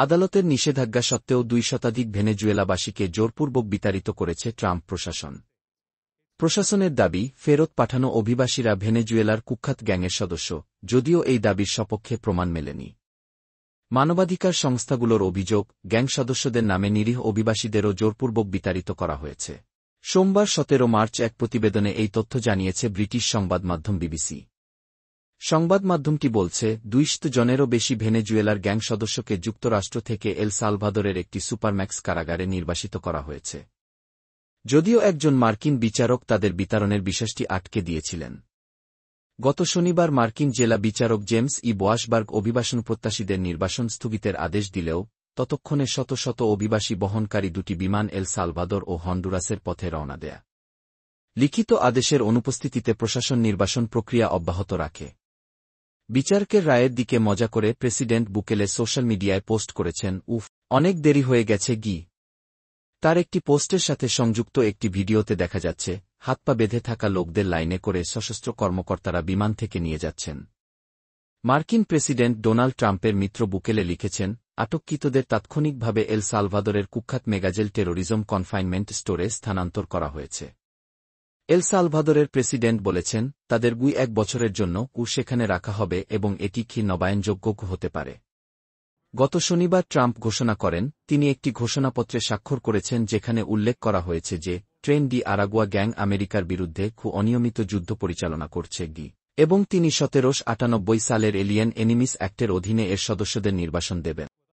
আদালতের নিষেধাজ্ঞা সত্ত্বেও 2 শতাধিক ভেনেজুয়েলাবাসীকে জোরপূর্বক বিতাড়িত করেছে ট্রাম্প প্রশাসন। প্রশাসনের দাবি, ফেরত পাঠানো অভিবাসীরা ভেনেজুয়েলার কুখ্যাত গ্যাংয়ের সদস্য, যদিও এই দাবির সপক্ষে প্রমাণ মেলেনি। মানবাধিকার সংস্থাগুলোর অভিযোগ, গ্যাং সদস্যদের নামে নিরীহ অভিবাসীদেরও জোরপূর্বক বিতাড়িত করা হয়েছে। সোমবার 17 মার্চ এক প্রতিবেদনে এই তথ্য জানিয়েছে ব্রিটিশ সংবাদমাধ্যম বিবিসি। সংবাদমাধ্যমটি বলছে, 200 জনেরও বেশি ভেনেজুয়েলার গ্যাং সদস্যকে যুক্তরাষ্ট্র থেকে এল সালভাদরের একটি সুপারম্যাক্স কারাগারে নির্বাসিত করা হয়েছে। যদিও একজন মার্কিন বিচারক তাদের বিতাড়নের বিষয়টি আটকে দিয়েছিলেন। গত শনিবার মার্কিন জেলা বিচারক জেমস ই বোয়াশবার্গ অভিবাসনপ্রত্যাশীদের নির্বাসন স্থগিতের আদেশ দিলেও ততক্ষণে শত শত অভিবাসী বহনকারী 2টি বিমান এল সালভাদর ও হন্ডুরাসের পথে রওনা দেয়া। লিখিত আদেশের অনুপস্থিতিতে প্রশাসন নির্বাসন প্রক্রিয়া অব্যাহত রাখে। বিচারকের রায়ের দিকে মজা করে প্রেসিডেন্ট বুকেলে সোশ্যাল মিডিয়ায় পোস্ট করেছেন, উফ, অনেক দেরি হয়ে গেছে গি। তার একটি পোস্টের সাথে সংযুক্ত একটি ভিডিওতে দেখা যাচ্ছে, হাত পা বেঁধে থাকা লোকদের লাইনে করে সশস্ত্র কর্মকর্তারা বিমান থেকে নিয়ে যাচ্ছেন। মার্কিন প্রেসিডেন্ট ডোনাল্ড ট্রাম্পের মিত্র বুকেলে লিখেছেন, আটককৃতদের তাৎক্ষণিকভাবে এল সালভাদরের কুখ্যাত মেগাজেল টেরোরিজম কনফাইনমেন্ট স্টোরে স্থানান্তর করা হয়েছে। এল সালভাদরের প্রেসিডেন্ট বলেছেন, তাদের 1 বছরের জন্য সেখানে রাখা হবে এবং এটি কি নবায়নযোগ্য হতে পারে। গত শনিবার ট্রাম্প ঘোষণা করেন, তিনি একটি ঘোষণাপত্রে স্বাক্ষর করেছেন যেখানে উল্লেখ করা হয়েছে যে ট্রেন ডি আরাগুয়া গ্যাং আমেরিকার বিরুদ্ধে অনিয়মিত যুদ্ধ পরিচালনা করছে গি, এবং তিনি 1798 সালের এলিয়েন এনিমিস অ্যাক্টের অধীনে এর সদস্যদের নির্বাসন দেবেন।